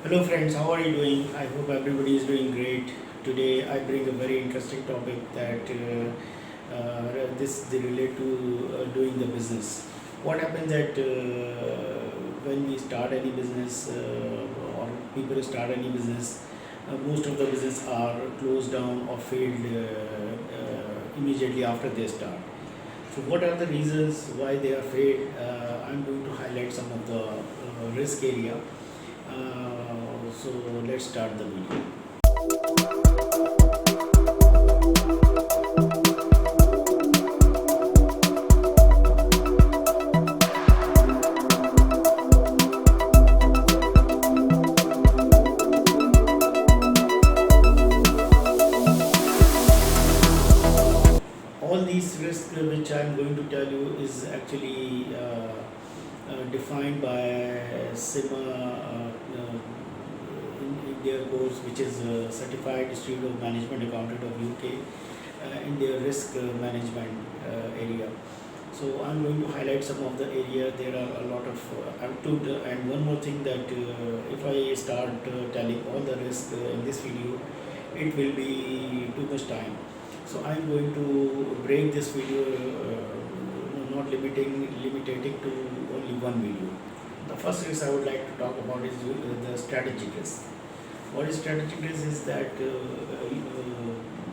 Hello friends, how are you doing? I hope everybody is doing great. Today I bring a very interesting topic that this they relate to doing the business. What happens that when we start any business or people start any business, most of the business are closed down or failed immediately after they start. So what are the reasons why they are failed? I'm going to highlight some of the risk area. So let's start the video. All these risks which I'm going to tell you is actually defined by SIMA in their course, which is Certified Institute of Management Accountant of UK, in their risk management area. So I'm going to highlight some of the area. There are a lot of and one more thing that if I start telling all the risk in this video, it will be too much time. So I'm going to break this video, not limiting to only one video. The first risk I would like to talk about is the strategic risk. What is strategic risk is that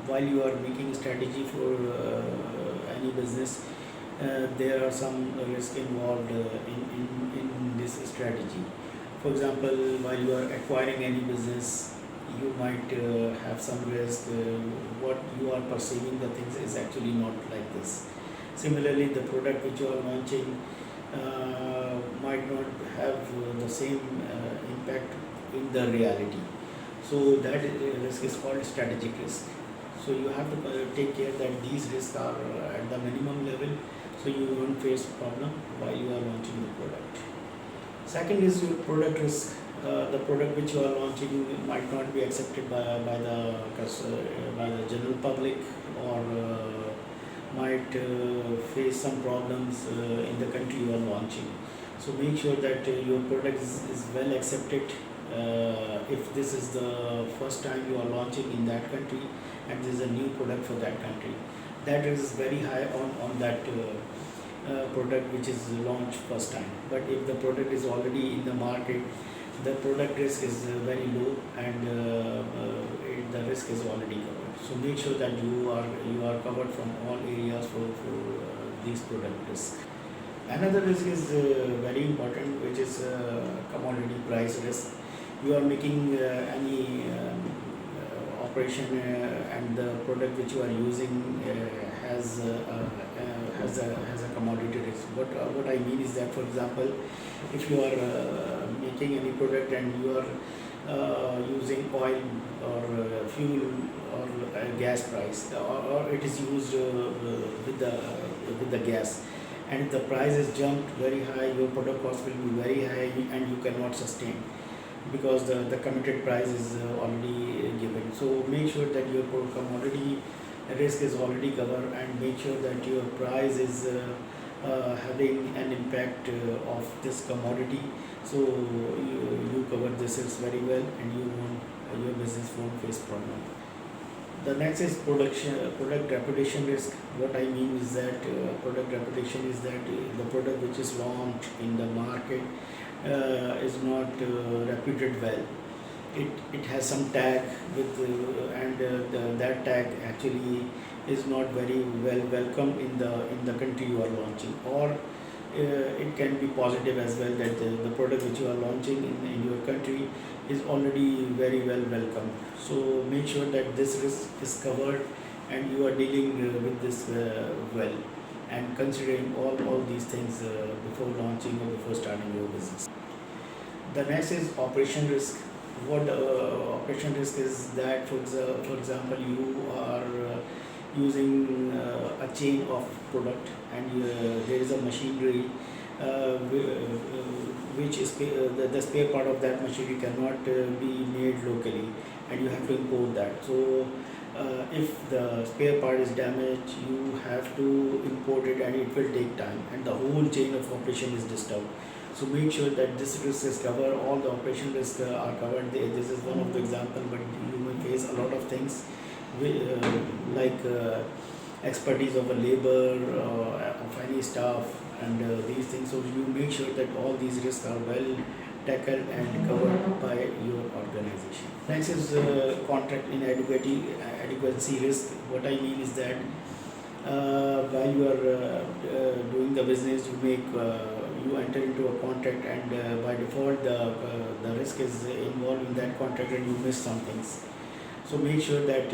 while you are making strategy for any business, there are some risk involved in this strategy. For example, while you are acquiring any business, you might have some risk. What you are perceiving the things is actually not like this. Similarly, the product which you are launching might not have the same impact in the reality. So that risk is called strategic risk. So you have to take care that these risks are at the minimum level, so you won't face problem while you are launching the product. Second is your product risk. The product which you are launching might not be accepted by the general public, or might face some problems in the country you are launching. So make sure that your product is well accepted. If this is the first time you are launching in that country and this is a new product for that country, that is very high on that product which is launched first time. But if the product is already in the market, the product risk is very low, and the risk is already covered. So make sure that you are covered from all areas for these product risks. Another risk is very important, which is commodity price risk. You are making any operation, and the product which you are using has a commodity risk. What I mean is that, for example, if you are making any product and you are using oil or fuel or gas price, or it is used with the gas, and if the price is jumped very high, your product cost will be very high and you cannot sustain, because the committed price is already given. So make sure that your commodity risk is already covered, and make sure that your price is having an impact of this commodity. So you cover this risk very well, and your business won't face problem. The next is product reputation risk. What I mean is that product reputation is that the product which is launched in the market is not reputed well. It has some tag with that tag actually is not very well welcome in the country you are launching, or it can be positive as well, that the product which you are launching in your country is already very well welcome. So make sure that this risk is covered, and you are dealing with this well, and considering all these things before launching or before starting your business. The next is operation risk. What operation risk is that, for example, you are using a chain of product, and there is a machinery which is the spare part of that machinery cannot be made locally, and you have to import that. So if the spare part is damaged, you have to import it, and it will take time, and the whole chain of operation is disturbed. So make sure that this risk is covered, all the operation risks are covered. This is one of the example, but you may face a lot of things like expertise of a labor, of any staff, and these things. So you make sure that all these risks are well tackled and covered by your organization. Next is contract inadequacy risk. What I mean is that while you are doing the business, you enter into a contract, and by default the risk is involved in that contract, and you miss some things. So make sure that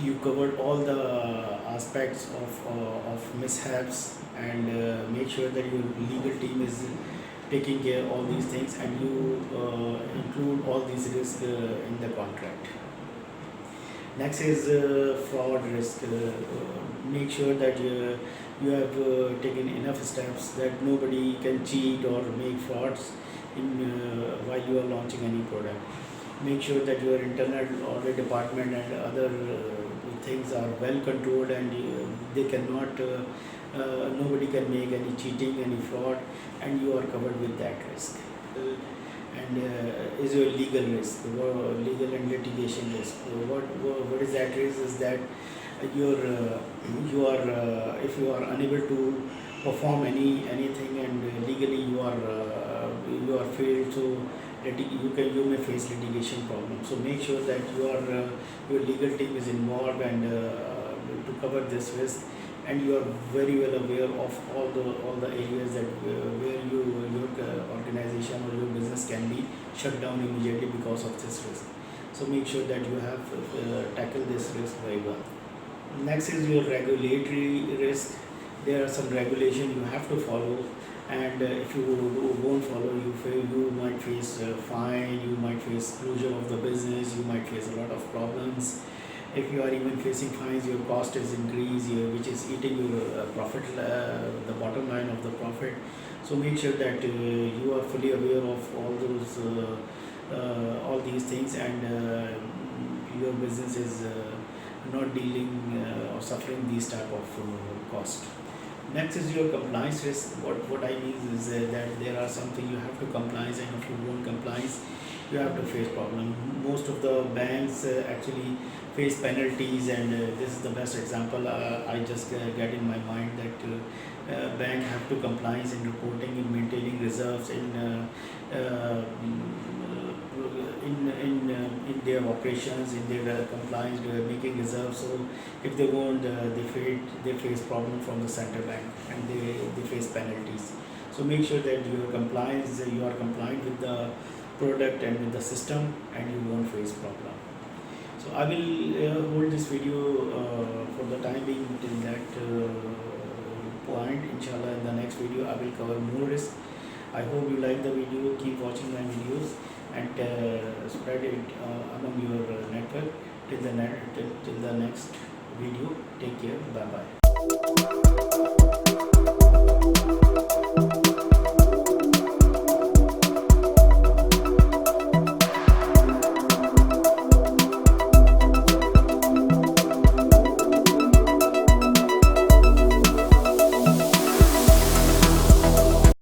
you covered all the aspects of mishaps, and make sure that your legal team is taking care of all these things, and you include all these risks in the contract. Next is fraud risk. Make sure that you have taken enough steps that nobody can cheat or make frauds while you are launching any product. Make sure that your internal audit department and other things are well controlled, and they cannot nobody can make any cheating, any fraud, and you are covered with that risk. And is your legal risk, legal and litigation risk. What is that risk? Is that you are if you are unable to perform anything, and legally you are failed, so you may face litigation problems. So make sure that your legal team is involved, and to cover this risk, and you are very well aware of all the areas that where your organization or your business can be shut down immediately because of this risk. So make sure that you have tackled this risk very well. Next is your regulatory risk. There are some regulations you have to follow, and if you won't follow, you might face fine, you might face closure of the business, you might face a lot of problems. If you are even facing fines, your cost is increased, which is eating your profit, the bottom line of the profit. So make sure that you are fully aware of all these things, and your business is not dealing or suffering these type of cost. Next is your compliance risk. What I mean is that there are something you have to compliance, and if you won't compliance, you have to face problem. Most of the banks actually face penalties, and this is the best example I just get in my mind, that bank have to compliance in reporting, in maintaining reserves, in their operations, in their compliance, they are making reserves. So if they won't, they face problem from the central bank, and they face penalties. So make sure that you are compliant with the product and with the system, and you won't face problem. So I will hold this video for the time being till that point. Inshallah, in the next video I will cover more risk. I hope you like the video. Keep watching my videos, and spread it among your network. Till the next video, take care. Bye bye.